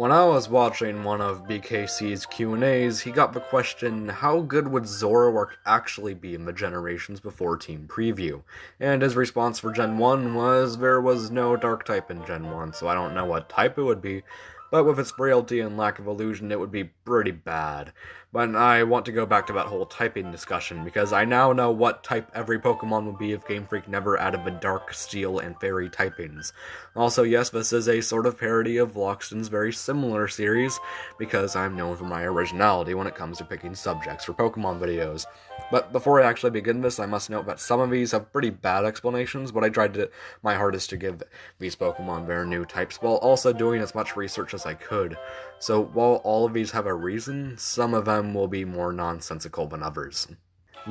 When I was watching one of BKC's Q&As, he got the question, how good would Zoroark actually be in the generations before Team Preview? And his response for Gen 1 was, there was no Dark type in Gen 1, so I don't know what type it would be, but with its frailty and lack of illusion, it would be pretty bad. But I want to go back to that whole typing discussion, because I now know what type every Pokemon would be if Game Freak never added the Dark, Steel, and Fairy typings. Also, yes, this is a sort of parody of Loxton's very similar series, because I'm known for my originality when it comes to picking subjects for Pokemon videos. But before I actually begin this, I must note that some of these have pretty bad explanations, but I tried my hardest to give these Pokemon their new types, while also doing as much research as I could. So while all of these have a reason, some of them will be more nonsensical than others.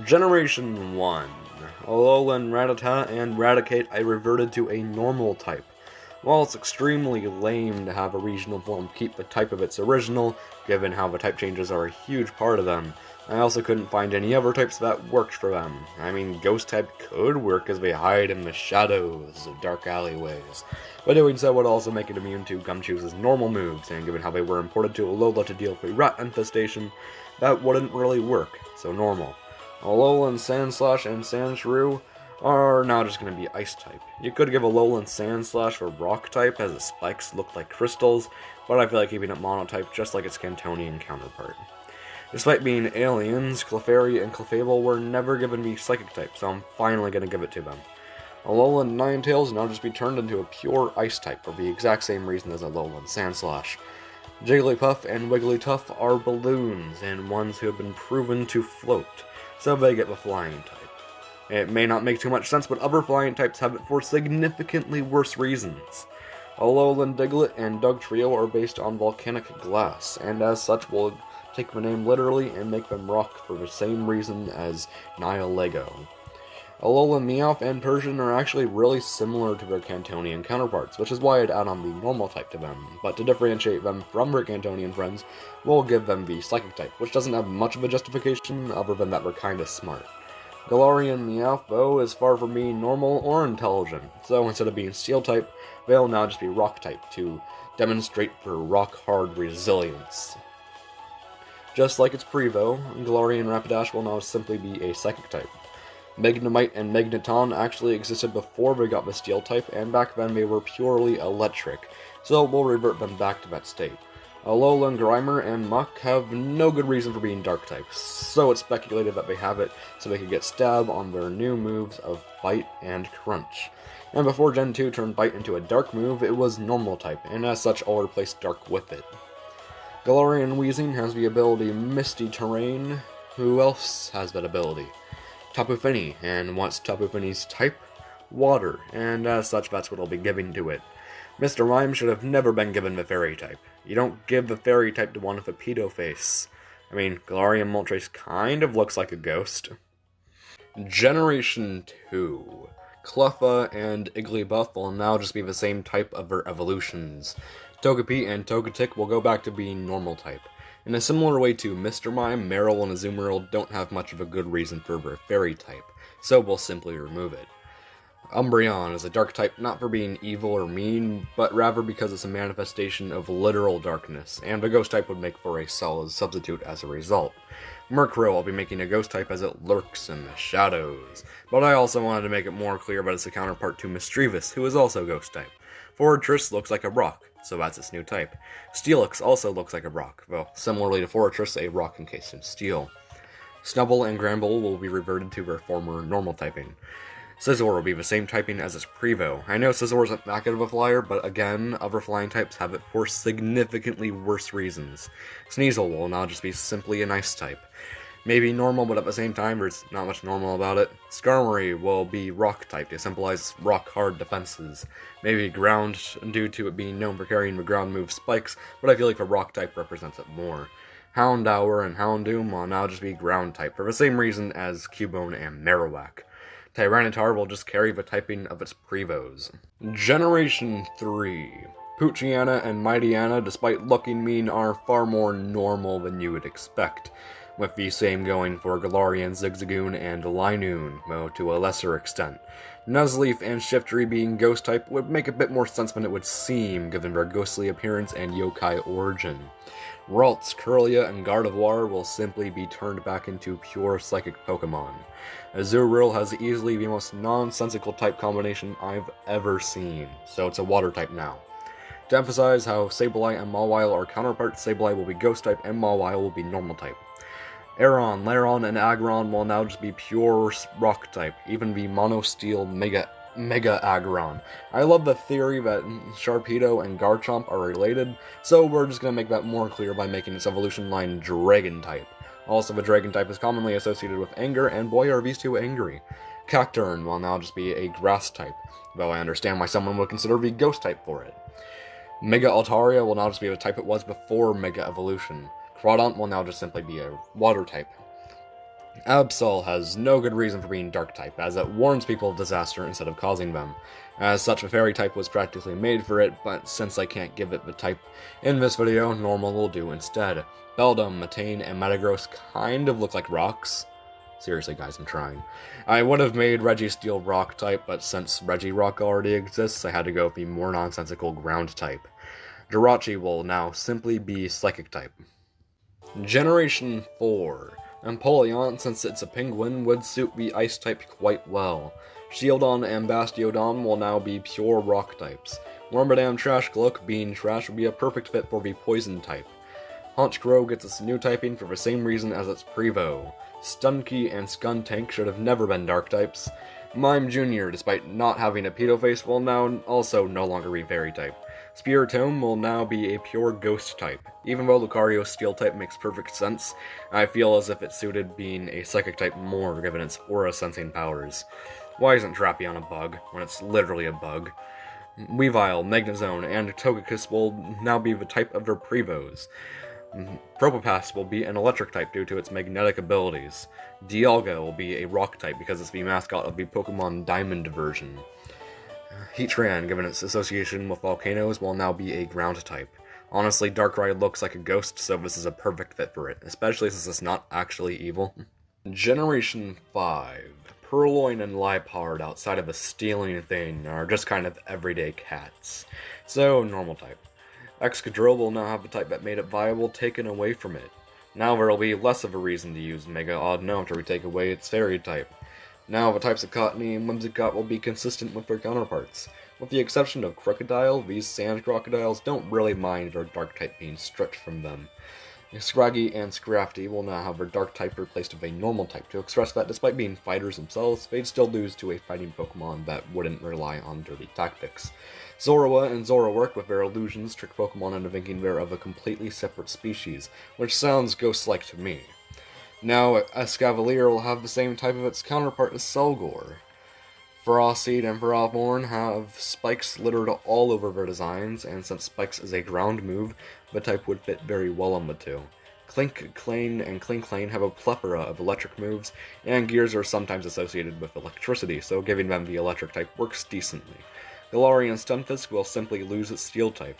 Generation 1. Alolan, Rattata, and Raticate I reverted to a normal type. While it's extremely lame to have a regional form keep the type of its original, given how the type changes are a huge part of them, I also couldn't find any other types that worked for them. I mean, Ghost type could work as they hide in the shadows of dark alleyways, but doing so would also make it immune to Gumshoe's normal moves, and given how they were imported to Alola to deal with a rat infestation, that wouldn't really work, so normal. Alolan, Sandslash, and Sandshrew are now just going to be Ice type. You could give Alolan Sandslash a Rock type, as its spikes look like crystals, but I feel like keeping it Mono-type just like its Cantonian counterpart. Despite being aliens, Clefairy and Clefable were never given the Psychic type, so I'm finally going to give it to them. Alolan Ninetales now just be turned into a pure Ice type for the exact same reason as Alolan Sandslash. Jigglypuff and Wigglytuff are balloons, and ones who have been proven to float, so they get the Flying type. It may not make too much sense, but other Flying types have it for significantly worse reasons. Alolan Diglett and Dugtrio are based on volcanic glass, and as such will take the name literally and make them rock for the same reason as Nihilego. Alolan Meowth and Persian are actually really similar to their Cantonian counterparts, which is why I'd add on the normal type to them, but to differentiate them from their Cantonian friends, we'll give them the Psychic type, which doesn't have much of a justification other than that they're kinda smart. Galarian Meowth, though, is far from being normal or intelligent, so instead of being Steel type, they'll now just be Rock type to demonstrate their rock-hard resilience. Just like its Prevo, Galarian Rapidash will now simply be a Psychic type. Magnemite and Magneton actually existed before they got the Steel type, and back then they were purely electric, so we'll revert them back to that state. Alolan Grimer and Muck have no good reason for being Dark types, so it's speculated that they have it so they could get Stab on their new moves of Bite and Crunch. And before Gen 2 turned Bite into a Dark move, it was Normal type, and as such I'll replace Dark with it. Galarian Weezing has the ability Misty Terrain. Who else has that ability? Tapu Fini, and what's Tapu Fini's type? Water, and as such that's what I'll be giving to it. Mr. Mime should have never been given the Fairy type. You don't give the Fairy type to one with a pedo face. I mean, Galarian Moltres kind of looks like a ghost. Generation 2. Cleffa and Igglybuff will now just be the same type of their evolutions. Togepi and Togetic will go back to being normal type. In a similar way to Mr. Mime, Marill and Azumarill don't have much of a good reason for their Fairy type, so we'll simply remove it. Umbreon is a dark type not for being evil or mean, but rather because it's a manifestation of literal darkness, and the ghost type would make for a solid substitute as a result. Murkrow will be making a ghost type as it lurks in the shadows, but I also wanted to make it more clear that it's a counterpart to Misdreavus, who is also ghost type. Forretress looks like a rock, so that's its new type. Steelix also looks like a rock, well, similarly to Forretress, a rock encased in steel. Snubbull and Gramble will be reverted to their former normal typing. Scizor will be the same typing as its Prevo. I know Scizor isn't that good of a flyer, but again, other flying types have it for significantly worse reasons. Sneasel will now just be simply an Ice type. Maybe normal, but at the same time, there's not much normal about it. Skarmory will be Rock type to symbolize rock-hard defenses. Maybe Ground, due to it being known for carrying the ground move Spikes, but I feel like the Rock type represents it more. Houndour and Houndoom will now just be Ground type, for the same reason as Cubone and Marowak. Tyranitar will just carry the typing of its Prevos. Generation 3. Poochyena and Mightyena, despite looking mean, are far more normal than you would expect. with the same going for Galarian, Zigzagoon, and Linoon, though to a lesser extent. Nuzleaf and Shiftry being Ghost-type would make a bit more sense than it would seem, given their ghostly appearance and yokai origin. Ralts, Kirlia, and Gardevoir will simply be turned back into pure Psychic Pokémon. Azurill has easily the most nonsensical type combination I've ever seen, so it's a Water-type now. To emphasize how Sableye and Mawile are counterparts, Sableye will be Ghost-type and Mawile will be Normal-type. Aeron, Lairon, and Aggron will now just be pure Rock-type, even the Mono-Steel Mega Aggron. I love the theory that Sharpedo and Garchomp are related, so we're just going to make that more clear by making its evolution line Dragon-type. Also, the Dragon-type is commonly associated with anger, and boy are these two angry. Cacturne will now just be a Grass-type, though I understand why someone would consider the Ghost-type for it. Mega Altaria will now just be the type it was before Mega Evolution. Crawdaunt will now just simply be a Water-type. Absol has no good reason for being Dark-type, as it warns people of disaster instead of causing them. As such, a Fairy-type was practically made for it, but since I can't give it the type in this video, Normal will do instead. Beldum, Metane, and Metagross kind of look like rocks. Seriously guys, I'm trying. I would have made Registeel Rock-type, but since Regirock already exists, I had to go with the more nonsensical Ground-type. Jirachi will now simply be Psychic-type. Generation 4. Empoleon, since it's a penguin, would suit the Ice-type quite well. Shieldon and Bastiodon will now be pure Rock-types. Wormadam Trashcloak, being trash, would be a perfect fit for the Poison-type. Honchkrow gets its new typing for the same reason as its Prevo. Stunky and Skuntank should have never been Dark-types. Mime Jr., despite not having a pedo face, will now also no longer be Fairy-type. Spiritomb will now be a pure Ghost-type. Even though Lucario's Steel-type makes perfect sense, I feel as if it suited being a Psychic-type more given its aura sensing powers. Why isn't Drapion a bug, when it's literally a bug? Weavile, Magnezone, and Togekiss will now be the type of their Prevos. Probopass will be an Electric type due to its magnetic abilities. Dialga will be a Rock type because it's the mascot of the Pokemon Diamond version. Heatran, given its association with volcanoes, will now be a Ground type. Honestly, Darkrai looks like a ghost, so this is a perfect fit for it, especially since it's not actually evil. Generation 5. Purloin and Liepard, outside of a stealing thing, are just kind of everyday cats. So, Normal type. Excadrill will now have the type that made it viable taken away from it. Now there will be less of a reason to use Mega Oddno after we take away its Fairy type. Now the types of Cottony and Whimsicott will be consistent with their counterparts. With the exception of Crocodile, these sand crocodiles don't really mind their Dark type being stripped from them. Scraggy and Scrafty will now have their Dark type replaced with a Normal type to express that despite being fighters themselves, they'd still lose to a fighting Pokemon that wouldn't rely on dirty tactics. Zorua and Zoroark with their illusions trick Pokemon into thinking they're of a completely separate species, which sounds ghost-like to me. Now, Escavalier will have the same type of its counterpart as Selgor. Frostseed and Ferrothorn have spikes littered all over their designs, and since spikes is a ground move, the type would fit very well on the two. Clinklane and Klinklane have a plethora of electric moves, and gears are sometimes associated with electricity, so giving them the electric type works decently. Galarian Stunfisk will simply lose its steel type.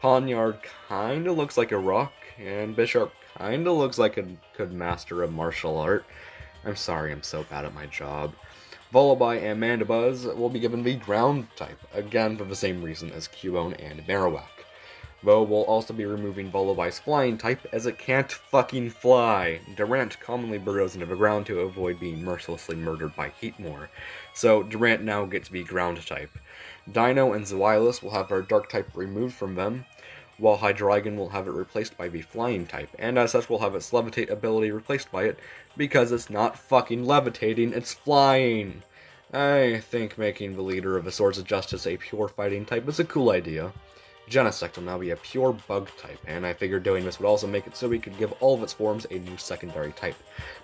Pawniard kinda looks like a rock, and Bisharp kinda looks like it could master a martial art. I'm sorry, I'm so bad at my job. Volibite and Mandibuzz will be given the ground type, again for the same reason as Cubone and Marowak. Though we'll also be removing Volibite's flying type, as it can't fucking fly. Durant commonly burrows into the ground to avoid being mercilessly murdered by Heatmore, so Durant now gets the ground type. Dino and Zweilous will have their dark type removed from them, while Hydreigon will have it replaced by the flying type, and as such will have its levitate ability replaced by it, because it's not fucking levitating, it's flying! I think making the leader of the Swords of Justice a pure fighting type is a cool idea. Genesect will now be a pure bug type, and I figured doing this would also make it so we could give all of its forms a new secondary type.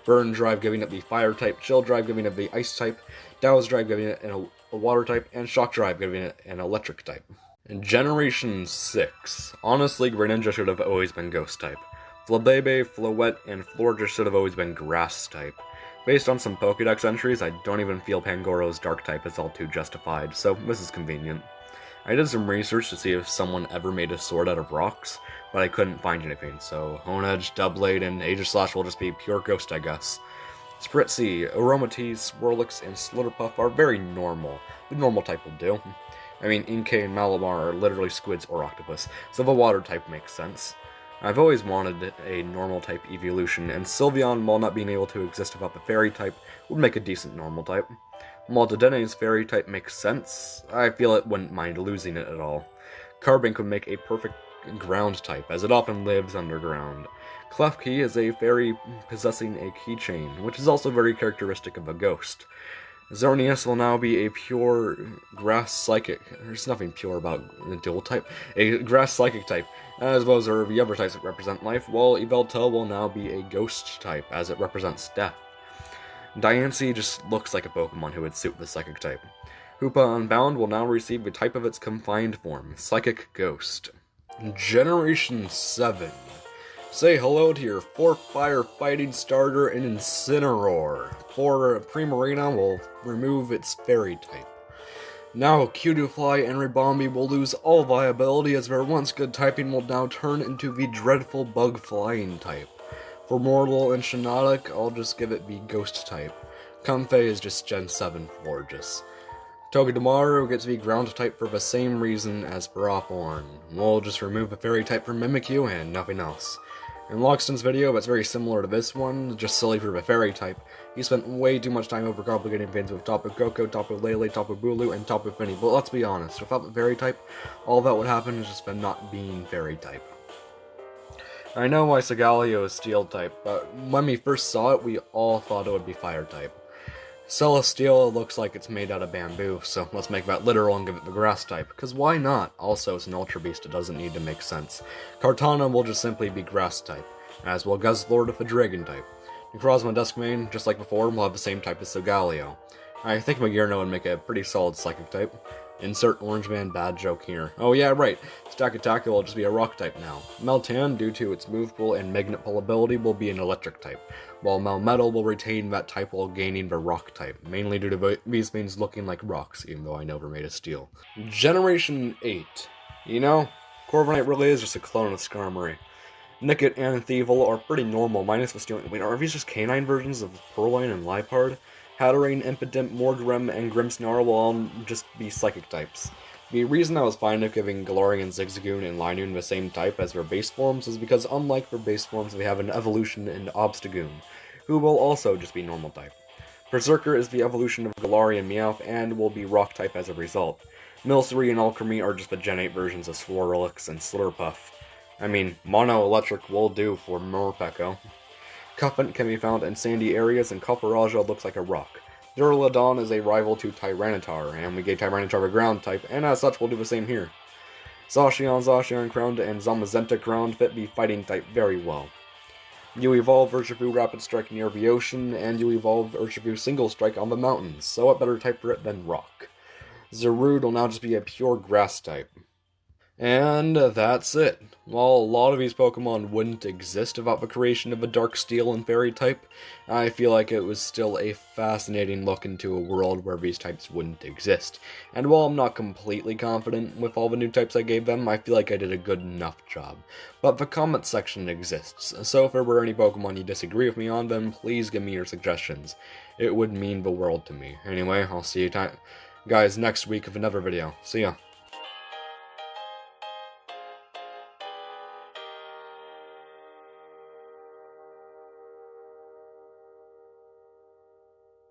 Burn Drive giving it the fire type, Chill Drive giving it the ice type, Douse Drive giving it a water type, and Shock Drive giving it an electric type. In Generation 6, honestly Greninja should have always been Ghost type. Flabebe, Floette, and Florges should have always been Grass type. Based on some Pokédex entries, I don't even feel Pangoro's Dark type is all too justified, so this is convenient. I did some research to see if someone ever made a sword out of rocks. but I couldn't find anything, so Honedge, Doublade, and Aegislash will just be pure Ghost, I guess. Spritzy, Aromatisse, Swirlix, and Slitterpuff are very normal. The normal type will do. I mean, Inkay and Malamar are literally squids or octopus, so the water type makes sense. I've always wanted a normal type evolution, and Sylveon, while not being able to exist without the fairy type, would make a decent normal type. While Dedenne's fairy type makes sense, I feel it wouldn't mind losing it at all. Carbink would make a perfect ground type, as it often lives underground. Klefki is a fairy possessing a keychain, which is also very characteristic of a ghost. Xerneas will now be a pure grass psychic. There's nothing pure about the dual type. A grass psychic type, as well as the other types that represent life, while Yveltal will now be a ghost type, as it represents death. Diancie just looks like a Pokemon who would suit the psychic type. Hoopa Unbound will now receive the type of its confined form, Psychic Ghost. Generation 7. Say hello to your 4-fire fighting starter in Incineroar. For Primarina will remove its fairy type. Now Cutiefly and Ribombee will lose all viability as their once good typing will now turn into the dreadful bug flying type. For Mortal and Shiinotic, I'll just give it the ghost type. Comfey is just Gen 7 Florges. Togedemaru gets the ground type for the same reason as Parathorn. We'll just remove the fairy type from Mimikyu and nothing else. In Loxton's video, that's very similar to this one, just silly for the fairy type. He spent way too much time overcomplicating things with Tapu Koko, Tapu Lele, Tapu Bulu, and Tapu Fini, but let's be honest, without the fairy type, all that would happen is just them not being fairy type. I know why Sigaleo is steel type, but when we first saw it, we all thought it would be fire type. Celesteela looks like it's made out of bamboo, so let's make that literal and give it the grass type, because why not? Also, it's an Ultra Beast, it doesn't need to make sense. Kartana will just simply be grass type, as will Guzzlord with a dragon type. Necrozma Duskmane, just like before, will have the same type as Solgaleo. I think Magearna would make a pretty solid psychic type. Insert Orange Man bad joke here. Oh yeah, right, Stakataka will just be a rock type now. Meltan, due to its move pool and magnet pull ability, will be an electric type, while Melmetal will retain that type while gaining the rock type, mainly due to these things looking like rocks, even though I know they're made of steel. Generation 8. You know, Corviknight really is just a clone of Skarmory. Nickit and Thievul are pretty normal, minus the stealing. Wait, are these just canine versions of Purloin and Liepard? Hatterene, Impidimp, Morgrem, and Grimmsnarl will all just be psychic types. The reason I was fine with giving Galarian, Zigzagoon, and Linoon the same type as their base forms is because unlike their base forms, they have an evolution in Obstagoon, who will also just be normal type. Berserker is the evolution of Galarian Meowth and will be rock type as a result. Milcery and Alchemy are just the Gen 8 versions of Swirlix and Slitterpuff. I mean, Mono Electric will do for Morpeko. Cuffant can be found in sandy areas, and Copperajah looks like a rock. Duraludon is a rival to Tyranitar, and we gave Tyranitar a ground type, and as such we'll do the same here. Zacian Crowned, and Zamazenta Crowned fit the fighting type very well. You evolve Urshifu Rapid Strike near the ocean, and you evolve Urshifu Single Strike on the mountains, so what better type for it than rock? Zarude will now just be a pure grass type. And that's it. While a lot of these Pokemon wouldn't exist without the creation of a Dark Steel and Fairy type, I feel like it was still a fascinating look into a world where these types wouldn't exist. And while I'm not completely confident with all the new types I gave them, I feel like I did a good enough job. But the comment section exists, so if there were any Pokemon you disagree with me on, then please give me your suggestions. It would mean the world to me. Anyway, I'll see you guys next week with another video. See ya.